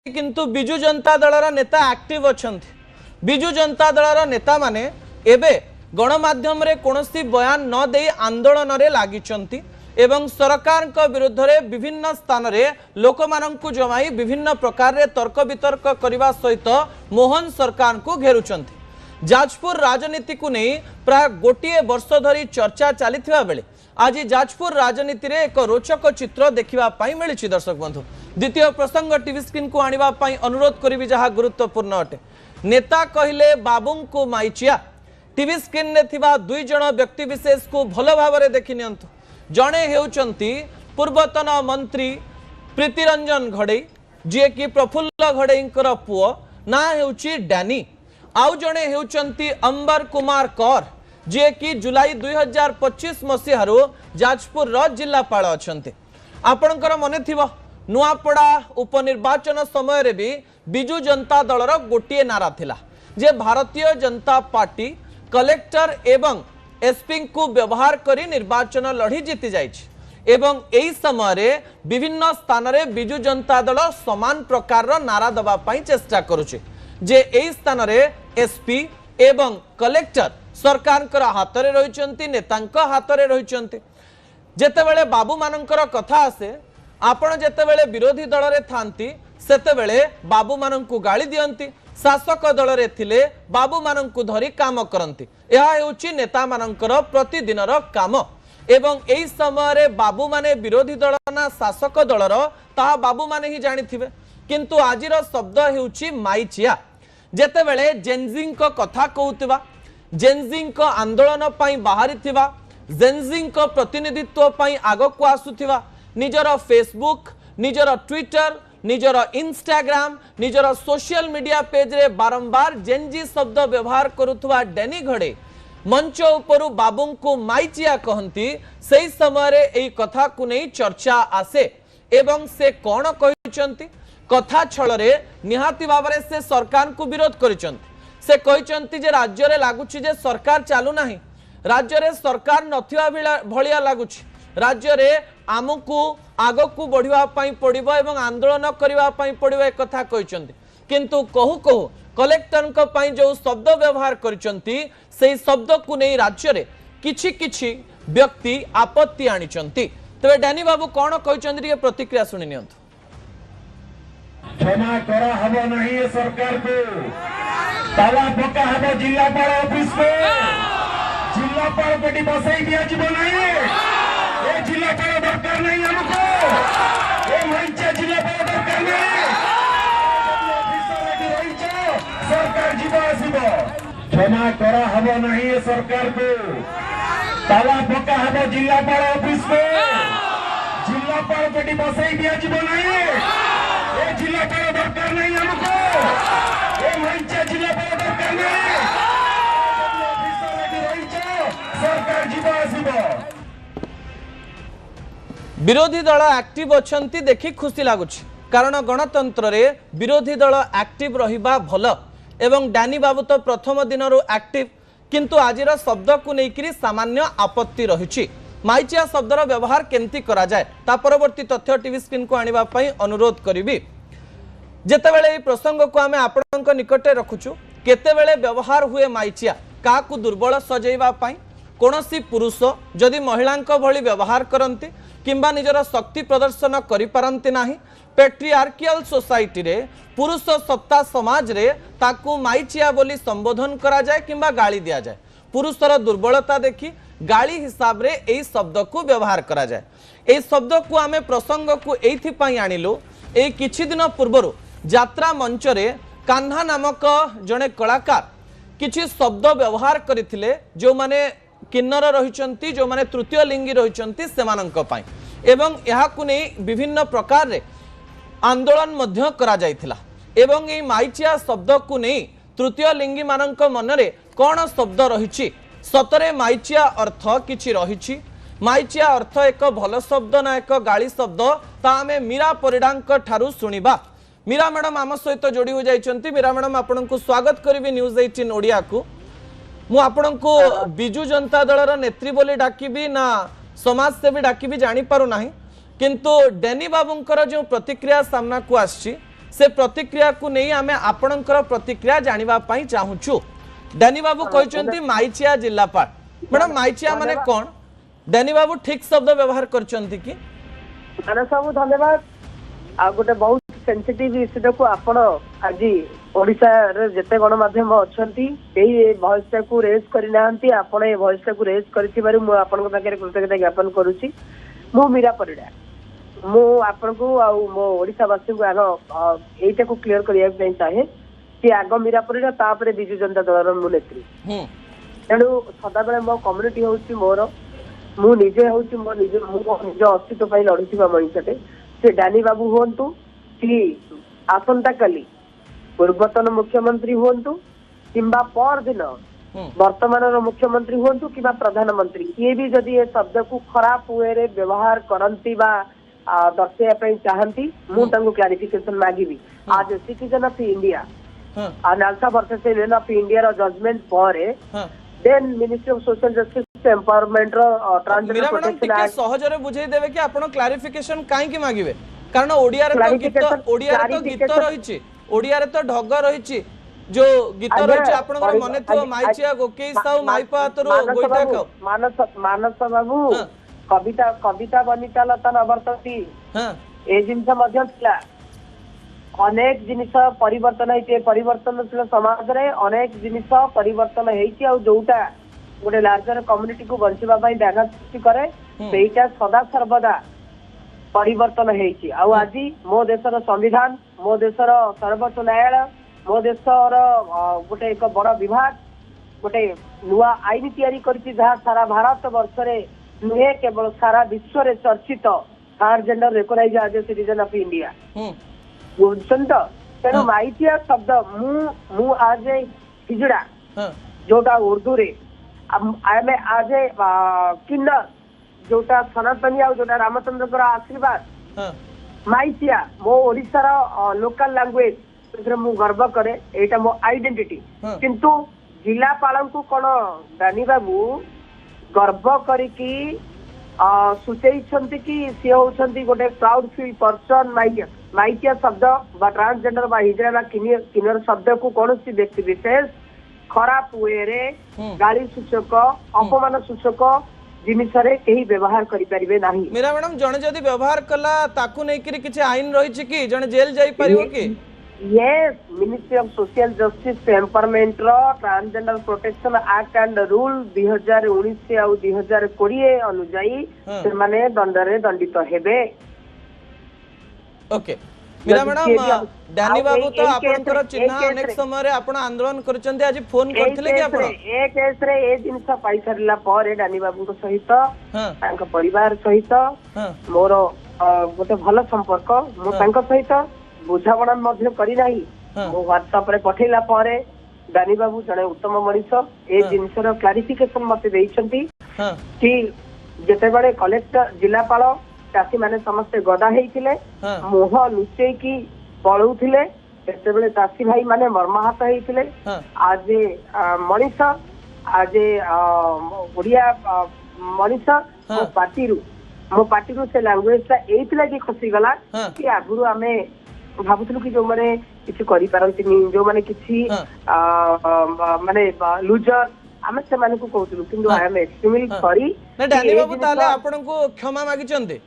किंतु बिजु जनता दलर नेता एक्टिव अछंती। बिजु जनता दलर नेता माने एबे गणमाध्यम रे कोनोसी बयान न दे आंदोलन रे लागिचंती एवं सरकार को विरुद्ध रे विभिन्न स्थान रे लोक माननकु जमाई विभिन्न प्रकार रे तर्क वितर्क करबा सहित मोहन सरकार को घेरुचंती। जाजपुर राजनीति को नहीं प्राय गोटे वर्ष धरी चर्चा चलीथिबा बेले आज जाजपुर राजनीति रे एक रोचक चित्र देखिबा पाई मिलिछि। दर्शक बंधु द्वितीय प्रसंग टीवी स्क्रीन को आनिबा पाई अनुरोध करिवि जहा गुरुत्वपूर्ण अटे। नेता कहिले बाबू को माइचिया टीवी स्क्रीन ने थिबा दुई जण व्यक्ति विशेष को भल भाव देखि नियंतु। जणे हेउचंती पूर्वतन मंत्री प्रीतिरंजन घड़ई जे कि प्रफुल्ल घड़ईंकर पुओ ना हेउची डैनी, आउ जणे हेउचंती अंबर कुमार कौर जे कि जुलाई 2025 मसीहारू जाजपुर जिलापाल अछंती। आपणकर मने थिबो नुआपड़ा उपनिर्वाचन समय रे भी बिजु जनता दलर गोटे नारा थिला जे भारतीय जनता पार्टी कलेक्टर एवं एसपी को व्यवहार करी निर्वाचन लड़ी जीति जाइछि एवं एई समय रे विभिन्न स्थान रे बिजु जनता दल समान प्रकार नारा दबा पाई चेष्टा करूछि जे एई स्थान रे एसपी एवं कलेक्टर सरकार हाथ में रही नेता हाथ में रही। जेतेबेले बाबू मानकर कथा आसे आपण जेतेबेले विरोधी दल रे थांती सेतेबेले बाबू माननकु गाली दियंती, शासक दल रे थिले बाबू माननकु धरी काम करंती। यह हेउची नेता मानकर प्रतिदिनर काम एवं एई समय रे बाबू माने विरोधी दल ना शासक दलर ता बाबू माने ही जानिथिबे। किंतु आजिर शब्द हेउची माइचिया। जेतेबेले जेनजिंग को कथा कहउतिबा जेनजिंग को आंदोलन पाई बाहरी थिबा जेनजिंग को प्रतिनिधित्व पाई आग को आसुथिबा निजर फेसबुक निजर ट्विटर निजर इंस्टाग्राम निजर सोशल मीडिया पेज रे बारंबार जेनजी शब्द व्यवहार करुथुवा डैनी घड़े मंच उपरु बाबू को माइचिया कहंती। सही समय रे एई कथा को नहीं चर्चा आसे एवं से कोन कहिचंती कथा छल रे निहाती भाबरे से सरकार को विरोध करिचंती। से कहते जे राज्य रे लागुछि जे सरकार चालू नाही, राज्य रे सरकार नथिया भलिया लागुछि, राज्य रे आमको आगकू बढ़िबा पई पड़िबो एवं आंदोलन करबा पई पड़िबो एक कथा कहचंती। किंतु कहू कहू कलेक्टर को पई जो शब्द व्यवहार करिचंती सेही शब्द को नहीं राज्य रे किछि किछि व्यक्ति आपत्ति आनिचंती। तबे डैनी बाबू कोन कहचंती के प्रतिक्रिया सुनि नियंतु। क्षमा करा हबो नहीं सरकार को, ताला पका हबो जिलापाल ऑफिस को, जिलापाल बेटी बसई दिया जीव नहीं, ये जिलापाल दरकार नहीं हमको, ये मंचा जिलापाल दरकार नहीं, ऑफिसर बेटी रही छो सरकार जीव आसीबो। क्षमा करा हबो नहीं सरकार को, ताला पका हबो जिलापाल ऑफिस को, जिलापाल बेटी बसई दिया जीव नहीं, ये जिलापाल दरकार नहीं हमको, ये मंचा जिलापाल दरकार नहीं, ऑफिसर बेटी रही छो सरकार जीव आसीबो। विरोधी दल एक्टिव अछंती देखि खुशी लागुछि कारण गणतंत्र रे विरोधी दल एक्टिव रहिबा भल एवं डैनी बाबू तो प्रथम दिन एक्टिव किंतु आजिर शब्द को लेकर सामान्य आपत्ति रही। माइचिया शब्दर व्यवहार केमती करा जाए ता परवर्ती तथ्य टीवी स्क्रीन को आनिबा पई अनुरोध करिवि। जेतेबेले प्रसंग को आमे आपणक निकटे रखुछु केतेबेले व्यवहार हुए माइचिया काकू दुर्बल सजैबा पई कोनोसी पुरुष जदि महिलांक भली व्यवहार करंती किंबा निजर शक्ति प्रदर्शन करि पारंती नाही पेट्रियार्कियल सोसाइटी रे पुरुष सत्ता समाज रे ताकू माइचिया बोली संबोधन करा जाए किंबा गाली दिया जाए। पुरुषर दुर्बलता देखि गाली हिसाब रे एई शब्द को व्यवहार करा जाए। एई शब्द को आमे प्रसंग को एथि पई आनिलु एई किछि दिन पूर्वरु यात्रा मंच रे कान्हा नामक जने कलाकार किछि शब्द व्यवहार करथिले जो माने किन्नर रहिचंती जो माने तृतीय लिंगी रहिचंती सेमानंक पई एवं यहा को नै विभिन्न प्रकार रे आंदोलन मध्य करा जायथिला एवं एई माइचिया शब्द को नै तृतीय लिंगी मानंक मनरे कोन शब्द रहिछि सतरे माइचिया अर्थ किछि रहिछि। माइचिया अर्थ एक भल शब्द ना एक गाली शब्द ता आमे मीरा परिडांक ठारू सुनिबा। मीरा मैडम आम सहित जोड़ी हो जाइछंती। मीरा मैडम आपनकु स्वागत करिवि न्यूज 18 ओडिया को। मु आपनकु बिजु जनता दलर नेत्री बोली डाकिबी ना समाज सेवी डाकिबी जानि पारु नाही किंतु डैनी बाबूंकर जो प्रतिक्रिया सामना को आछि से प्रतिक्रिया को नहीं आमे आपणकर प्रतिक्रिया जानिबा पई चाहूछु। डैनी बाबू कहते माइचिया जिलापाल मैडम माइचिया माने कौन डैनी बाबू ठीक शब्द व्यवहार करचंती कि मानस बाबू धन्यवाद आ गोटे बहुत सेंसिटिव इश्यू को आपण आज ओडिशा रे जते गणमाध्यम अछंती एही भॉइस को रेज करिनांती आपण ए भॉइस को रेज करथिबारु मु आपण पाखे कृतज्ञता ज्ञापन करूची। मु मीरा परिडा मु आपण को आ मो ओडिशावासी को आग एटा को क्लियर करिया पई चाहे कि आग मीरा परिडा तापरे बिजु जनता दल मु नेत्री तेणु सदा बेले मो कम्युनिटी होची मोर मु निजे होची मो निज अस्तित्व पई लड़ुथिबा मଣିषटे से डानी बाबू हुंतु कि आसंता कली पूर्वतन मुख्यमंत्री हुंतु किंबा पर दिन वर्तमान मुख्यमंत्री हुंतु किंबा प्रधानमंत्री किए भी जदि ये शब्द को खराब वे रे व्यवहार करंती बा दर्शाइया पई चाहंती मु तांको क्लैरिफिकेशन मागिबी। आज citizen of India NALSA versus union of India रो जजमेंट पर then ministry of social justice empowerment रो ट्रांसजेंडर प्रोटेक्शन एक्ट सहज रे बुझाई देबे कि आपण क्लैरिफिकेशन काहे कि मागिबे कारण ओडिया रे तो गीत रहिछि ओडिया रे तो ढग रहिछि जो गीत रहिछि आपनकर मने थियो माइचिया गोकेई साउ माइपा तरो गोइटा खाओ मानस बाबू कविता बनिता लता नवर्तती ए जिंस मध्य थिला अनेक जिनिस परिवर्तन हेते परिवर्तनशील समाज रे अनेक जिनिस परिवर्तन हेछि आ जोटा गोटे लार्जर कम्युनिटी को बंचिबा पई व्याघात सृष्टि करे सेटा सदा सर्वदा परिवर्तन हेछि आ आज मो देशर संविधान मो देशर सर्वोच्च न्यायालय मो देशर गोटे एक बड़ विभाग गोटे नुआ आईन तैयारी करछि जहा सारा भारत वर्ष रे नुहे केवल सारा विश्व रे चर्चित transgender recognise as a citizen of India बुझछन तो तेणु माइचिया शब्द मु आज हिजड़ा जोटा उर्दू रे आमे आज किन्नर जोटा सनातनी आ जोटा रामचंद्र आशीर्वाद माइचिया मो ओडिसा रो लोकल लैंग्वेज मु गर्व करे एटा मो आइडेंटिटी किंतु जिलापाल को कोन दानी बाबू गर्व करिकी सूचेइछंती कि सी होछंती गोटे प्राउड फील पर्सन माइचिया शब्द बा ट्रांसजेंडर बा हिजड़ा बा किन्नर शब्द को कोनोसी व्यक्ति विशेष खराब वे रे गाली सूचक अपमान सूचक जिनिस रे केही व्यवहार करि परिबे नाही। मेरा मैडम जने जदी व्यवहार कला ताकू नै करी किछ आईन रही छि कि जने जेल जाई परिबो कि yes ministry of social justice empowerment रो transgender protection act and rule 2019 आ 2020 अनुसार से माने दंड रे दंडित हेबे। ओके मीरा मैडम डानी बाबू तो आपनकर चिन्ह अनेक समय रे आपण आंदोलन करचंती आज फोन करथिले कि आपण ए केस रे ए जिंस पाई सरला पर डानी बाबू को सहित तांका परिवार सहित मोर गोटे भलो संपर्क मो तांका सहित बुझाबणा मध्य करी नाही मो व्हाट्सएप रे पठैला पर डानी बाबू जने उत्तम मनीष ए जिंस रो क्लैरिफिकेशन मते देइछंती कि जते बडे कलेक्टर जिलापाल चाषी माने समस्त गदा हेइथिले मोह लुचेई की पळौथिले एते बेले चाषी भाई माने मर्माहत हेइथिले आज मनीष आज ओडिया मनीष मो पार्टी से लैंग्वेज ता एइथिला कि खसी गला कि आगुरु आमे भाबुथलु कि जो माने किछि करि पारंतिनी जो माने किछि माने लूजर आमे से माने को कहउथलु किंतु आई एम एक्सट्रीमली सॉरी ना डानी बाबू ताले आपन को क्षमा मागी चंदे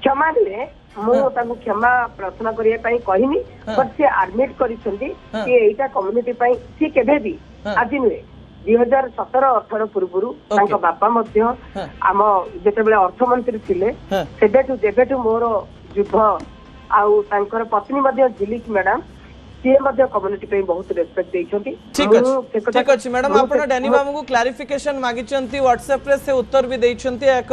क्षमा दिले मु ताको क्षमा प्रार्थना करिया पई कहिनी बट से एडमिट करिसंती कि एटा कम्युनिटी पई से केबे भी आज नुए 2017-18 पूर्वरु तांका बापा मध्य आम जेते बेले अर्थमंत्री थिले सेबेटु जेबेटु मोर युद्ध आउ तांकर पत्नी मध्य झिलिक मैडम से मध्य कम्युनिटी पे बहुत रेस्पेक्ट देइछंती। ठीक अछि मैडम आपण डानी बाबू को क्लैरिफिकेशन मागिचंती व्हाट्सएप रे से उत्तर भी देइछंती एक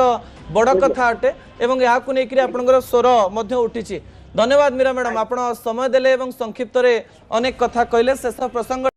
बड़ कथा अटे एवं या को नेकरी आपनकर स्वर मध्य उठिछि। धन्यवाद मीरा मैडम आपण समय देले एवं संक्षिप्त रे अनेक कथा कहले शेष प्रसंग